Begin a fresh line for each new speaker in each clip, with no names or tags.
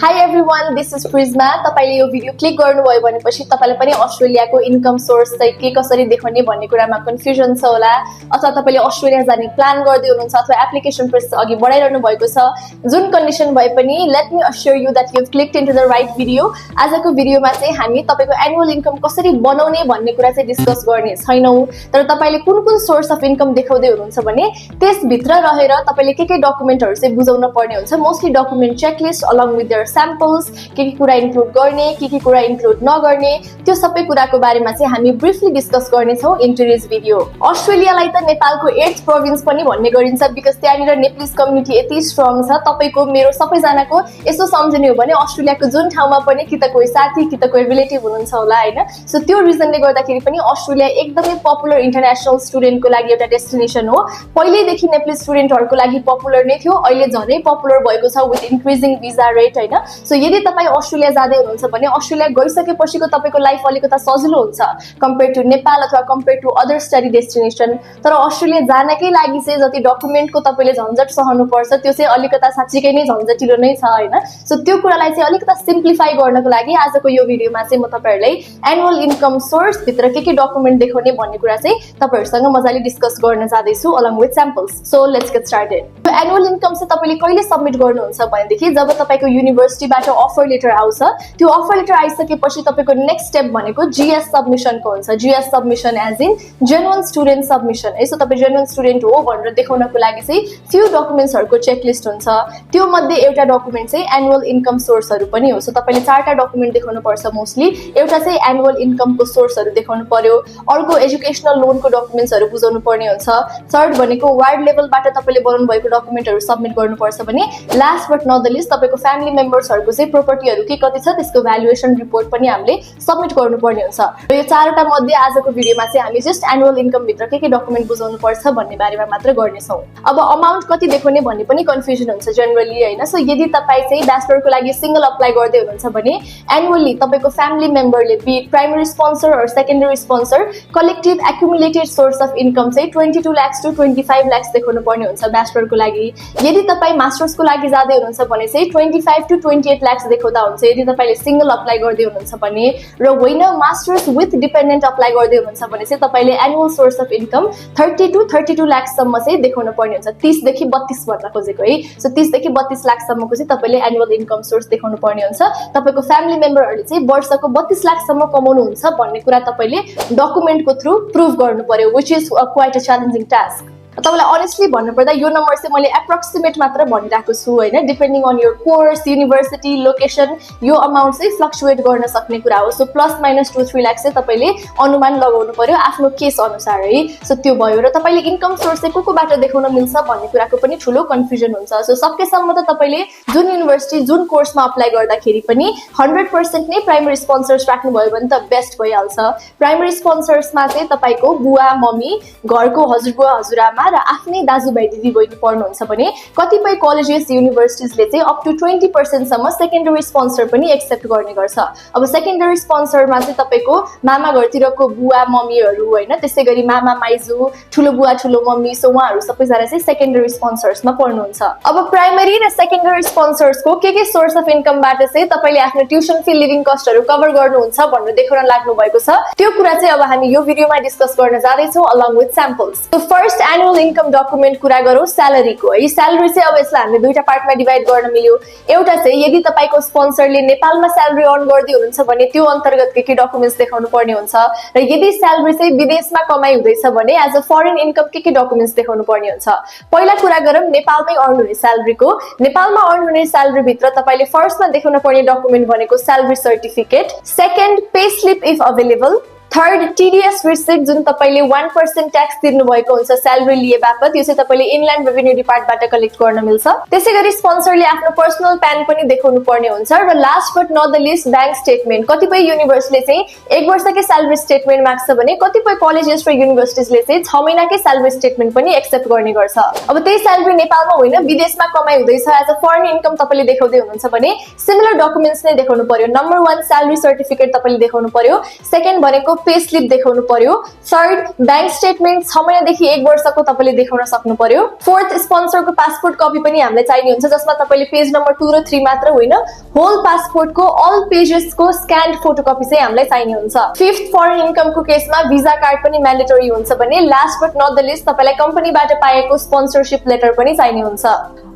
Hi everyone, this is Prisma. तपाईले यो video click गर्नुभयो भनेपछि तपाईले पनि अस्ट्रेलियाको इन्कम सोर्स चाहिँ के कसरी देखाउने भन्ने कुरामा कन्फ्युजन छ होला अथवा तपाईले अस्ट्रेलिया जाने प्लान गर्दै हुनुहुन्छ अथवा एप्लिकेसन प्रोसेस अघि बढाइरहनु भएको छ जुन कन्डिसन भए पनि let me assure you that you clicked into the right video. आजको भिडियोमा चाहिँ हामी तपाईको एनुअल इन्कम कसरी बनाउने भन्ने कुरा चाहिँ डिस्कस गर्ने छैनौं, तर तपाईले कुन कुन सोर्स अफ इन्कम देखाउँदै हुनुहुन्छ भने त्यस भित्र रहेर तपाईले के डकुमेन्टहरु चाहिँ बुझाउन पर्ने हुन्छ। Mostly document checklist along with their samples, के कुरा इन्क्लुड गर्ने, के कुरा इन्क्लुड नगर्ने, त्यो सबै कुराको बारेमा चाहिँ हामी ब्रिफली डिस्कस गर्ने छौं इन टुडेज भिडियो। अस्ट्रेलियालाई त नेपालको 8th प्रोभिन्स पनि भन्ने गरिन्छ बिकज त्यहाँनिर नेप्लिज कम्युनिटी यति स्ट्रङ छ। तपाईको मेरो सबैजनाको यसो सम्झने हो भने अस्ट्रेलियाको जुन ठाउँमा पनि कि त कोही साथी कि त कोही रिलेटिभ हुनुहुन्छ होला हैन। सो त्यो रिजनले गर्दाखेरि पनि अस्ट्रेलिया एकदमै पपुलर इन्टरनेशनल स्टुडेन्टको लागि एउटा डेस्टिनेसन हो। पहिलेदेखि नेप्लिज स्टुडेन्टहरुको लागि पपुलर नै थियो, अहिले झनै पपुलर भएको छ विथ इन्क्रिजिङ भिजा रेट हैन। सो यदि तपाई अस्ट्रेलिया जाँदै हुनुहुन्छ भने अस्ट्रेलिया गइसकेपछिको तपाईको लाइफ अलिकता सजिलो हुन्छ कम्पेयर टु नेपाल अथवा compare to other study destination. तर अस्ट्रेलिया जानकै लागि चाहिँ जति डकुमेन्टको तपाईले झन्झट सहनु पर्छ त्यो चाहिँ अलिकता साच्चीकै नै झन्झटिलो नै छ हैन। सो त्यो कुरालाई चाहिँ अलिकता सिम्प्लिफाई गर्नको लागि आजको यो भिडियोमा चाहिँ म तपाईहरुलाई एनुअल इन्कम सोर्स भित्र के डकुमेन्ट देखाउने भन्ने कुरा चाहिँ तपाईहरुसँग मजाले डिस्कस गर्न जाँदै छु along with samples. So let's get started. Annual income चाहिँ तपाईले कहिले सबमिट गर्नुहुन्छ भनेदेखि जब तपाईको युनिभर्सिटीबाट अफर लेटर आउँछ, त्यो अफर लेटर आइसकेपछि तपाईको नेक्स्ट स्टेप भनेको जीएस सबमिशनको हुन्छ। GS submission as in genuine student submission. यसो तपाई जेन्युइन स्टुडेन्ट हो भनेर देखाउनको लागि चाहिँ फ्यु डकुमेन्ट्सहरुको चेकलिस्ट हुन्छ। त्यो मध्ये एउटा डकुमेन्ट चाहिँ एनुअल इन्कम सोर्सहरु पनि हो। सो तपाईले चारटा डकुमेन्ट देखाउनु पर्छ मोस्टली। एउटा चाहिँ एनुअल इन्कमको सोर्सहरु देखाउनु पर्यो, अर्को एजुकेशनल लोनको डकुमेन्ट्सहरु बुझाउनु पर्ने हुन्छ, थर्ड भनेको वार्ड लेभलबाट तपाईले बनाउनु भएको डकुमेन्टहरु सबमिट गर्नुपर्छ भने last but not the least तपाईको फ्यामिली मेम्बर्सहरुको चाहिँ प्रोपर्टीहरु के कति छ त्यसको भ्यालुएसन रिपोर्ट पनि हामीले सबमिट गर्नुपर्ने हुन्छ। र यो चारवटा मध्ये आजको भिडियोमा चाहिँ हामी जस्ट एनुअल इन्कम भित्र के डकुमेन्ट बुझाउनु पर्छ भन्ने बारेमा मात्र गर्ने छौं। अब अमाउन्ट कति देखाउने भन्ने पनि कन्फ्युजन हुन्छ जनरली हैन। सो यदि तपाई चाहिँ ब्याचलरको लागि सिंगल अप्लाई गर्दै हुनुहुन्छ भने एनुअली तपाईको फ्यामिली मेम्बरले be primary sponsor or secondary sponsor collective accumulated source of income चाहिँ 22 लाख टु 25 लाख देखाउनु पर्ने हुन्छ ब्याचलरको लागि। यदि तपाई मास्टर्सको लागि जाँदै हुनुहुन्छ भने चाहिँ 25 टु 28 लाख देखाउँदा हुन्छ यदि तपाईले सिंगल अप्लाई गर्दै हुनुहुन्छ भने। र होइन मास्टर्स विथ डिपेन्डेन्ट अप्लाई गर्दै हुनुहुन्छ भने चाहिँ तपाईले annual source of income 30 to 32 lakh सम्म चाहिँ देखाउनु पर्ने हुन्छ। 30 देखि 32 भन्न खोजेको है। सो 30 देखि 32 लाख सम्मको चाहिँ तपाईले एनुअल इन्कम सोर्स देखाउनु पर्ने हुन्छ। तपाईको फ्यामिली मेम्बरहरुले चाहिँ वर्षको 32 लाख सम्म कमाउनु हुन्छ भन्ने कुरा तपाईले डकुमेन्टको थ्रु प्रुभ गर्नु पर्यो which is quite a challenging task. तपाईलाई अनेस्टली भन्नुपर्दा यो नम्बर चाहिँ मैले एप्रोक्सिमेट मात्र भनिराखेको छु हैन। Depending on your course, university, location यो अमाउन्ट चाहिँ फ्लक्चुएट गर्न सक्ने कुरा हो। सो प्लस माइनस 2-3 लाख चाहिँ तपाईले अनुमान लगाउनु पर्यो आफ्नो केस अनुसार है। सो त्यो भयो। र तपाईले इन्कम सोर्स चाहिँ कोबाट देखाउन मिल्छ भन्ने कुराको पनि ठूलो कन्फ्युजन हुन्छ। सो सकेसम्म त तपाईले जुन युनिभर्सिटी जुन कोर्समा अप्लाई गर्दाखेरि पनि 100% नै प्राइमरी स्पोन्सर्स राख्नु भयो भने त बेस्ट भइहाल्छ। प्राइमरी स्पोन्सर्समा चाहिँ तपाईको बुवा मम्मी, घरको हजुरबुवा हजुरआमा र आफ्नै दाजुभाइ दिदीबहिनी पढ्नुहुन्छ भने कतिपय कलेजेस युनिभर्सिटिजले चाहिँ अप टु 20% सम्म सेकेन्डरी स्पोन्सर पनि एक्सेप्ट गर्ने गर्छ। अब सेकेन्डरी स्पोन्सरमा चाहिँ तपाईको मामा घरतिरको बुवा मम्मीहरु हैन, त्यसैगरी मामा माइजू, ठुलो बुवा ठुलो मम्मी, सो उहाँहरु सबैजना चाहिँ सेकेन्डरी स्पोन्सर्समा पढ्नुहुन्छ। अब प्राइमरी र सेकेन्डरी स्पोन्सर्सको के सोर्स अफ इन्कमबाट चाहिँ तपाईले आफ्नो ट्युसन फी लिभिङ कस्टहरु कभर गर्नुहुन्छ भनेर देखाउन लाग्नु भएको छ। त्यो कुरा चाहिँ अब हामी यो भिडियोमा डिस्कस गर्न जाँदै छौं along with samples. So first annual income document कुरा गरौँ स्यालेरीको है। स्यालेरी चाहिँ अब यसलाई हामीले दुईटा पार्टमा डिभाइड गर्न मिल्यो। एउटा चाहिँ यदि तपाईको स्पोन्सरले नेपालमा स्यालेरी अर्न गर्दै हुनुहुन्छ भने त्यो अन्तर्गत के डकुमेन्ट्स देखाउनु पर्ने हुन्छ। र यदि स्यालेरी चाहिँ विदेशमा कमाइ हुँदैछ भने एज अ फरेन इन्कम के डकुमेन्ट्स देखाउनु पर्ने हुन्छ। पहिला कुरा गरौँ नेपालमै अर्न हुने स्यालेरीको। नेपालमा अर्न हुने स्यालेरी भित्र तपाईले फर्स्टमा देखाउन पर्ने डकुमेन्ट भनेको salary certificate, second pay slip if available, third TDS receipt जुन तपाईले 1% ट्याक्स तिर्नु भएको हुन्छ स्यालेरी लिए बापत, यो चाहिँ तपाईले इनल्यान्ड रेभेन्यू डिपार्टमेन्टबाट कलेक्ट गर्न मिल्छ। त्यसैगरी स्पोन्सरले आफ्नो पर्सनल प्यान पनि देखाउनु पर्ने हुन्छ। र last but not the least bank statement. कतिपय युनिभर्सिटीले चाहिँ 1 वर्षकै स्यालेरी स्टेटमेन्ट माग्छ भने कतिपय कलेजेस र युनिभर्सिटीजले चाहिँ 6 महिनाकै स्यालेरी स्टेटमेन्ट पनि एक्सेप्ट गर्ने गर्छ। अब त्यही स्यालेरी नेपालमा होइन विदेशमा कमाइ हुँदैछ एज अ फरेन इन्कम तपाईले देखाउँदै हुनुहुन्छ भने सिमिलर डकुमेन्ट्स नै देखाउनु पर्यो। नम्बर 1 स्यालेरी सर्टिफिकेट तपाईले देखाउनु पर्यो, सेकेन्ड भनेको पे स्लिप देखाउनु पर्यो। थर्ड, बैंक स्टेटमेन्ट 6 महिनादेखि 1 वर्षको तपाईले देखाउन सक्नु पर्यो। फोर्थ, स्पोन्सरको पासपोर्ट कपी पनि हामीलाई चाहिने हुन्छ, जसमा तपाईले पेज नम्बर 2 र 3 मात्र होइन, होल पासपोर्टको अल पेजेसको स्क्यान्ड फोटोकपी चाहिँ हामीलाई चाहिने हुन्छ। फिफ्थ, फरेन इन्कमको केसमा भिजा कार्ड पनि म्यान्डेटरी हुन्छ भने last but not the least तपाईलाई कम्पनीबाट पाएको स्पोन्सरशिप लेटर पनि चाहिने हुन्छ।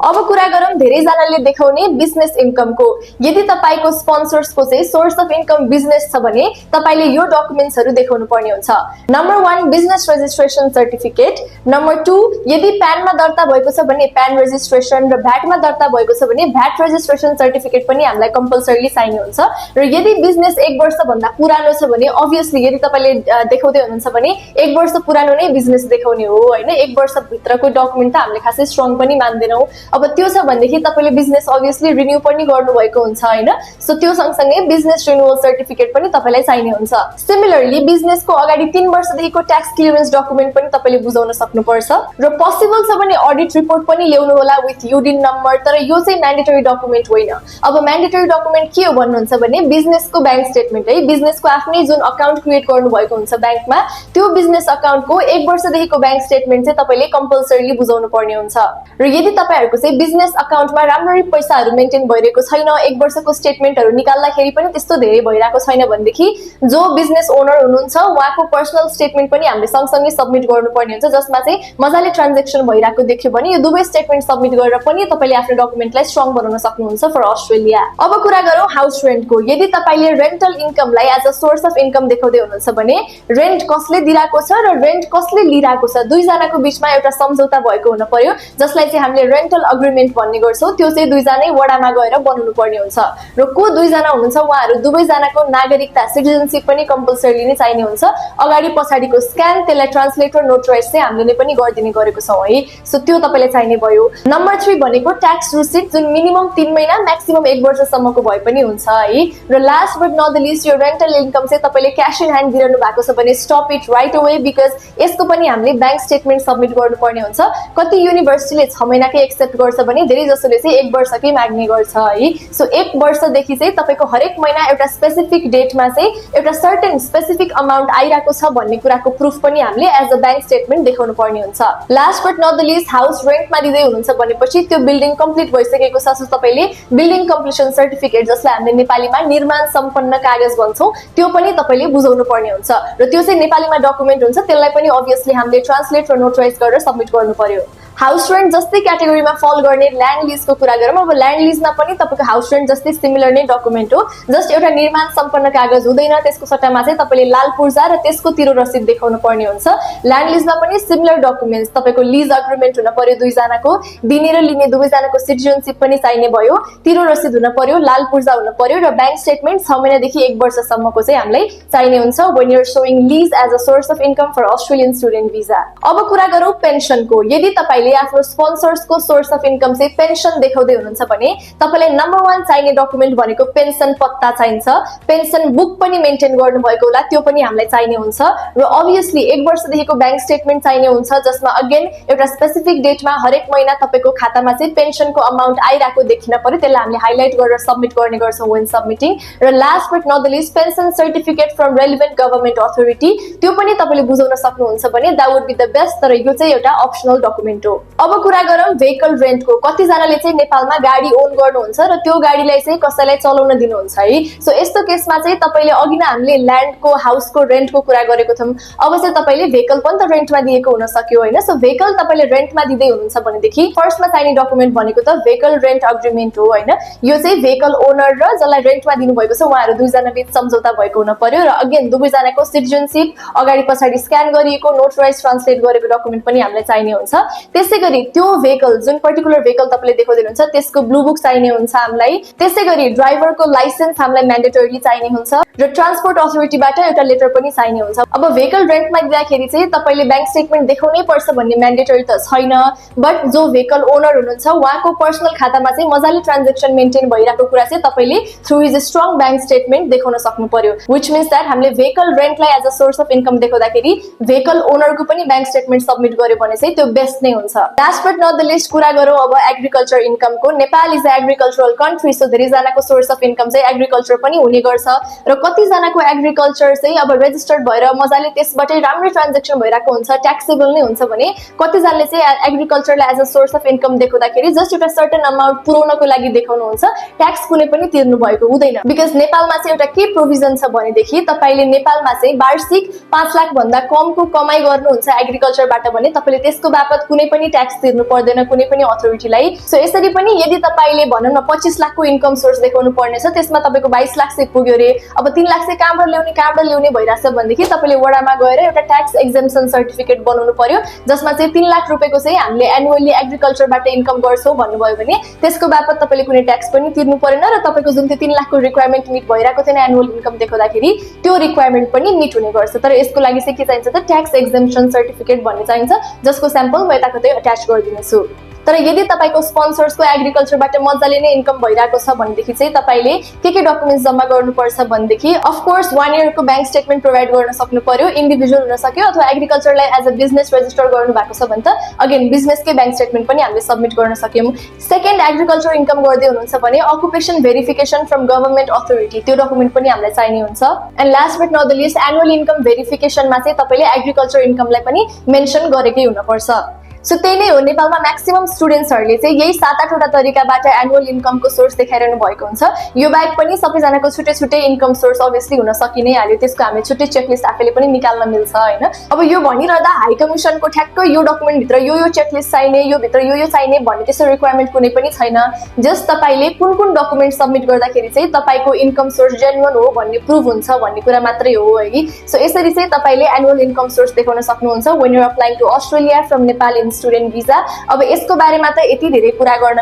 अब कुरा गरौँ धेरै जनाले देखाउने बिजनेस इन्कमको। यदि तपाईको स्पोन्सर्सको चाहिँ सोर्स अफ इन्कम बिजनेस छ भने तपाईले यो डकुमेन्ट्सहरु देखाउनु पर्ने हुन्छ। Number 1, business registration certificate. Number 2, यदि प्यानमा दर्ता भएको छ भने प्यान रजिस्ट्रेसन र भ्याटमा दर्ता भएको छ भने भ्याट रजिस्ट्रेसन सर्टिफिकेट पनि हामीलाई कम्पल्सरीली चाहिने हुन्छ। र यदि बिजनेस 1 वर्ष भन्दा पुरानो छ भने अभियसली यदि तपाईले देखाउँदै हुनुहुन्छ भने 1 वर्ष पुरानो नै बिजनेस देखाउने हो हैन। 1 वर्ष भित्रको डकुमेन्ट त हामीले खासै स्ट्रङ पनि मान्दैनौ। अब त्यो छ भनेदेखि तपाईले बिजनेस अभियसली रिन्यू पनि गर्नु भएको हुन्छ हैन। सो त्यो सँगसँगै बिजनेस रिन्युअल सर्टिफिकेट पनि तपाईलाई चाहिने हुन्छ। सिमिलरली बिजनेसको अगाडि 3 वर्षदेखिको ट्याक्स क्लियरेन्स डकुमेन्ट पनि तपाईले बुझाउन सक्नुपर्छ र पोसिबल छ भने अडिट रिपोर्ट पनि ल्याउनु होला विथ युडिन नम्बर। तर यो चाहिँ म्यान्डेटरी डकुमेन्ट होइन। अब म्यान्डेटरी डकुमेन्ट के हो भन्नुहुन्छ भने बिजनेसको बैंक स्टेटमेन्ट है। बिजनेसको आफ्नै जुन अकाउन्ट क्रिएट गर्नु भएको हुन्छ बैंकमा, त्यो बिजनेस अकाउन्टको 1 वर्षदेखिको बैंक स्टेटमेन्ट चाहिँ तपाईले कम्पल्सरीली बुझाउनु पर्ने हुन्छ। र यदि तपाईहरुको चाहिँ बिजनेस अकाउन्टमा राम्ररी पैसाहरु मेन्टेन भइरहेको छैन, 1 वर्षको स्टेटमेन्टहरु निकाल्दाखेरि पनि त्यस्तो धेरै भइरहेको छैन भनेदेखि जो बिजनेस ओनर हुनुहुन्छ उहाँको पर्सनल स्टेटमेन्ट पनि हामीले सँगसँगै सबमिट गर्नुपर्ने हुन्छ, जसमा चाहिँ मजाले ट्रान्ज्याक्सन भइरहेको देख्यो भने यो दुवै स्टेटमेन्ट सबमिट गरेर पनि तपाईले आफ्नो डकुमेन्टलाई स्ट्रङ बनाउन सक्नुहुन्छ फर अस्ट्रेलिया। अब कुरा गरौँ हाउस रेन्टको। यदि तपाईले रेन्टल इन्कमलाई as a source of income देखाउँदै हुनुहुन्छ भने रेन्ट कसले दिइरहेको छ र रेन्ट कसले लिइरहेको छ दुई जनाको बीचमा एउटा सम्झौता भएको हुन पर्यो, जसलाई चाहिँ हामीले रेन्टल अग्रिमेन्ट भन्ने गर्छौं। त्यो चाहिँ दुई जनै वडामा गएर बनाउनु पर्ने हुन्छ र को दुई जना हुनुहुन्छ उहाँहरु दुवै जनाको नागरिकता सिटिजनशिप पनि कम्पल्सरीली नै चाहिने हुन्छ। अगाडि पछाडीको स्क्यान त्यसलाई ट्रान्सलेटर नोटराइज चाहिँ हामीले पनि गर्दिने गरेको छौं है। सो त्यो तपाईले चाहिने भयो। नम्बर 3 भनेको ट्याक्स रिसिट, जुन मिनिमम 3 महिना म्याक्सिमम 1 वर्षसम्मको भए पनि हुन्छ है। र last but not the least यो रेन्टल इन्कम चाहिँ तपाईले क्याश इन ह्यान्ड दिइरहनु भएको छ भने stop it right away, because यसको पनि हामीले बैंक स्टेटमेन्ट सबमिट गर्नुपर्ने हुन्छ। कति युनिभर्सिटीले 6 महिनाकै एक्सेप्ट गर्छ भने धेरै जसोले चाहिँ 1 वर्षकै माग्ने गर्छ है। सो 1 वर्षदेखि चाहिँ तपाईको हरेक महिना एउटा स्पेसिफिक डेटमा चाहिँ एउटा सर्टेन स्पेसिफिक अमाउन्ट आइराको छ भन्ने कुराको प्रुफ पनि हामीले एज अ बैंक स्टेटमेन्ट देखाउनु पर्ने हुन्छ। Last but not the least house रेन्टमा दिँदै हुनुहुन्छ भनेपछि त्यो बिल्डिङ कम्प्लिट भइसकेको छ, सो तपाईले बिल्डिङ कम्प्लिसन सर्टिफिकेट जसलाई हामीले नेपालीमा निर्माण सम्पन्न कागज भन्छौं त्यो पनि तपाईले बुझाउनु पर्ने हुन्छ र त्यो चाहिँ नेपालीमा डकुमेन्ट हुन्छ। त्यसलाई पनि अभियसली हामीले ट्रान्सलेट र नोटराइज गरेर सबमिट गर्नु पर्यो। हाउस रेन्ट जस्तै क्याटेगोरीमा फल गर्ने ल्यान्ड लिजको कुरा गरौँ। अब ल्यान्ड लिजमा पनि तपाईको हाउस रेन्ट जस्तै सिमिलर नै डकुमेन्ट हो, जस्ट एउटा निर्माण सम्पन्न कागज हुँदैन। त्यसको सट्टामा चाहिँ तपाईले लाल पूर्जा र त्यसको तिरो रसिद देखाउनु पर्ने हुन्छ। ल्यान्ड लिजमा पनि सिमिलर डकुमेन्ट्स तपाईको लिज अग्रिमेन्ट हुन पर्यो दुई जनाको, दिने र लिने दुवै जनाको सिटिजनशिप पनि चाहिने भयो, तिरो रसिद हुन पर्यो, लाल पूर्जा हुन पर्यो र बैंक स्टेटमेन्ट 6 महिनादेखि 1 वर्षसम्मको चाहिँ हामीलाई चाहिने हुन्छ when you are showing lease as a source of income for Australian student visa। अब कुरा गरौँ पेन्सनको। यदि तपाईले आफ्नो स्पोन्सर्सको सोर्स अफ इन्कम चाहिँ पेन्सन देखाउँदै हुनुहुन्छ भने तपाईलाई नम्बर 1 चाहिने डकुमेन्ट भनेको पेन्सन पत्ता चाहिन्छ। पेन्सन बुक पनि मेन्टेन गर्नु भएको होला, त्यो पनि हामीलाई चाहिने हुन्छ। र अभियसली 1 वर्षदेखिको बैंक स्टेटमेन्ट चाहिने हुन्छ, जसमा अगेन एउटा स्पेसिफिक डेटमा हरेक महिना तपाईको खातामा चाहिँ पेन्सनको अमाउन्ट आइराको देखिन पर्यो। त्यसलाई हामीले हाइलाइट गरेर सबमिट गर्ने गर्छौं when सबमिटिङ। र last but not the least pension certificate from relevant government authority, त्यो पनि तपाईले बुझाउन सक्नुहुन्छ भने that would be the best। तर यो चाहिँ एउटा अप्सनल डकुमेन्ट हो। अब कुरा गरौँ भेहिकल रेन्टको। कति जनाले चाहिँ नेपालमा गाडी ओन गर्नुहुन्छ र त्यो गाडीलाई चाहिँ कसैलाई चलाउन दिनुहुन्छ है। सो यस्तो केसमा चाहिँ तपाईले अघि नै हामीले ल्यान्डको हाउसको रेन्टको कुरा गरेको थियौं। अब चाहिँ तपाईले भेहिकल पनि त रेन्टमा दिएको हुन सक्यो हैन। सो भेहिकल तपाईले रेन्टमा दिँदै हुनुहुन्छ भनेदेखि फर्स्टमा चाहिने डकुमेन्ट भनेको त भेहिकल रेन्ट अग्रिमेन्ट हो हैन। यो चाहिँ भेहिकल ओनर र जसलाई रेन्टमा दिनु भएको छ उहाँहरु दुई जना बीच सम्झौता भएको हुन पर्यो र अगेन दुवै जनाको सिटिजनशिप अगाडि पछाडी स्क्यान गरिएको नोटराइज ट्रान्सलेट गरेको डकुमेन्ट पनि हामीलाई चाहिने हुन्छ। त्यसैगरी त्यो भेहिकल जुन पर्टिकुलर भेहिकल तपाईले देखाउँदै हुनुहुन्छ त्यसको ब्लू बुक चाहिने हुन्छ हामीलाई। त्यसैगरी ड्राइभरको लाइसेन्स हामीलाई म्यान्डेटरीली चाहिने हुन्छ र ट्रान्सपोर्ट अथोरिटीबाट एउटा लेटर पनि चाहिने हुन्छ। अब भेहिकल रेन्टमा दिँदाखेरि चाहिँ तपाईले बैंक स्टेटमेन्ट देखाउनै पर्छ भन्ने म्यान्डेटरी त छैन, बट जो भेहिकल ओनर हुनुहुन्छ उहाँको पर्सनल खातामा चाहिँ मजाले ट्रान्ज्याक्सन मेन्टेन भइरहेको कुरा चाहिँ तपाईले through his strong bank statement देखाउन सक्नु पर्यो। व्हिच मिन्स दैट हामीले भेहिकल रेन्टलाई as a source of income देखाउँदाखेरि भेहिकल ओनरको पनि बैंक स्टेटमेन्ट सबमिट गर्यो भने चाहिँ त्यो बेस्ट नै हुन्छ last but not the least कुरा गरौँ अब एग्रिकल्चर इन्कमको। Nepal is a agricultural country, so धेरैजनाको सोर्स अफ इन्कम चाहिँ एग्रिकल्चर पनि हुने गर्छ र कतिजनाको एग्रिकल्चर चाहिँ अब रेजिस्टर्ड भएर मजाले त्यसबाटै राम्रो ट्रान्जेक्सन भइरहेको हुन्छ, ट्याक्सेबल नै हुन्छ भने कतिजनाले चाहिँ एग्रिकल्चरलाई as a source of income देखाउँदाखेरि जस्ट एउटा सर्टेन अमाउन्ट पुर्याउनको लागि देखाउनुहुन्छ, ट्याक्स कुनै पनि तिर्नु भएको हुँदैन। बिकज नेपालमा चाहिँ एउटा के प्रोभिजन छ भनेदेखि तपाईले नेपालमा चाहिँ वार्षिक 5 लाख भन्दा कमको कमाई गर्नुहुन्छ एग्रिकल्चरबाट भने तपाईले त्यसको बापत कुनै पनि ट्याक्स तिर्नु पर्दैन कुनै पनि अथोरिटीलाई। सो यसरी पनि यदि तपाईले भनौँ न 25 लाखको इन्कम सोर्स देखाउनु पर्ने छ, त्यसमा तपाईको 22 लाख चाहिँ पुग्यो रे, अब 3 लाख चाहिँ कहाँबाट ल्याउने भइरहेछ भनेदेखि तपाईले वडामा गएर एउटा ट्याक्स एक्जेम्पसन सर्टिफिकेट बनाउनु पर्यो, जसमा चाहिँ 3 लाख रुपैयाँको चाहिँ हामीले एनुअली एग्रिकल्चरबाट इन्कम गर्छौँ भन्नुभयो भने त्यसको बापत तपाईले कुनै ट्याक्स पनि तिर्नु परेन र तपाईको जुन त्यो 3 लाखको रिक्वायरमेन्ट मिट भइरहेको थिएन एनुअल इन्कम देखाउँदाखेरि त्यो रिक्वायरमेन्ट पनि मिट हुने गर्छ। तर यसको लागि चाहिँ के चाहिन्छ त ट्याक्स एक्जेम्पसन सर्टिफिकेट भन्ने चाहिन्छ, जसको स्याम्पल म यताकतै अट्याच गरिदिनेछु। तर यदि तपाईको स्पोन्सर्सको एग्रिकल्चरबाट मजाले नै इन्कम भइरहेको छ भनेदेखि चाहिँ तपाईले के डकुमेन्ट्स जम्मा गर्नुपर्छ भनेदेखि अफ कोर्स 1 इयरको बैंक स्टेटमेन्ट प्रोभाइड गर्न सक्नु पर्यो, इन्डिभिजुअल हुन सक्यो अथवा एग्रिकल्चरलाई एज अ बिजनेस रेजिस्टर गर्नु भएको छ भने त अगेन बिजनेसकै बैंक स्टेटमेन्ट पनि हामीले सबमिट गर्न सक्यौं। सेकेन्ड, एग्रिकल्चर इन्कम गर्दै हुनुहुन्छ भने occupation verification from government authority त्यो डकुमेन्ट पनि हामीलाई चाहिने हुन्छ। And last but not the least annual income भेरिफिकेसनमा चाहिँ तपाईले एग्रिकल्चर इन्कमलाई पनि मेन्सन गरेकै हुनुपर्छ। सो त्यही नै हो, नेपालमा म्याक्सिमम स्टुडेन्ट्सहरूले चाहिँ यही 7-8 वटा तरिकाबाट एनुअल इन्कमको सोर्स देखाइरहनु भएको हुन्छ। यो बाहेक पनि सबैजनाको छुट्टै छुट्टै इन्कम सोर्स अभियसली हुन सकि नै हाल्यो, त्यसको हामी छुट्टै चेकलिस्ट आफैले पनि निकाल्न मिल्छ हैन। अब यो भनिरहँदा हाई कमिसनको ठ्याक्क यो डकुमेन्ट भित्र यो चेकलिस्ट चाहिने, यो भित्र यो चाहिने भन्ने त्यस्तो रिक्वायरमेन्ट कुनै पनि छैन। जस्ट तपाईले कुन डकुमेन्ट सबमिट गर्दाखेरि चाहिँ तपाईको इन्कम सोर्स जेन्युइन हो भन्ने प्रुभ हुन्छ भन्ने कुरा मात्रै हो है। सो यसरी चाहिँ तपाईले एनुअल इन्कम सोर्स देखाउन सक्नुहुन्छ when you are applying to Australia from Nepal in student visa. अब यसको बारेमा त यति धेरै कुरा गर्न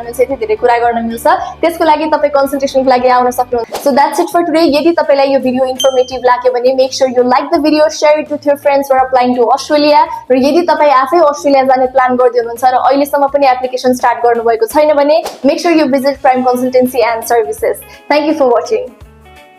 मिल्छ, त्यसको लागि तपाई कन्सल्टेसनको लागि आउन सक्नुहुन्छ। So that's it for today. यदि तपाईलाई यो भिडियो इन्फर्मेटिभ लाग्यो भने make sure you like the video, share it with your friends who are applying to Australia. र यदि तपाई आफै अस्ट्रेलिया जाने प्लान गर्दै हुनुहुन्छ र अहिलेसम्म पनि एप्लिकेसन स्टार्ट गर्नुभएको छैन भने make sure you visit Prime Consultancy and Services. Thank you for watching.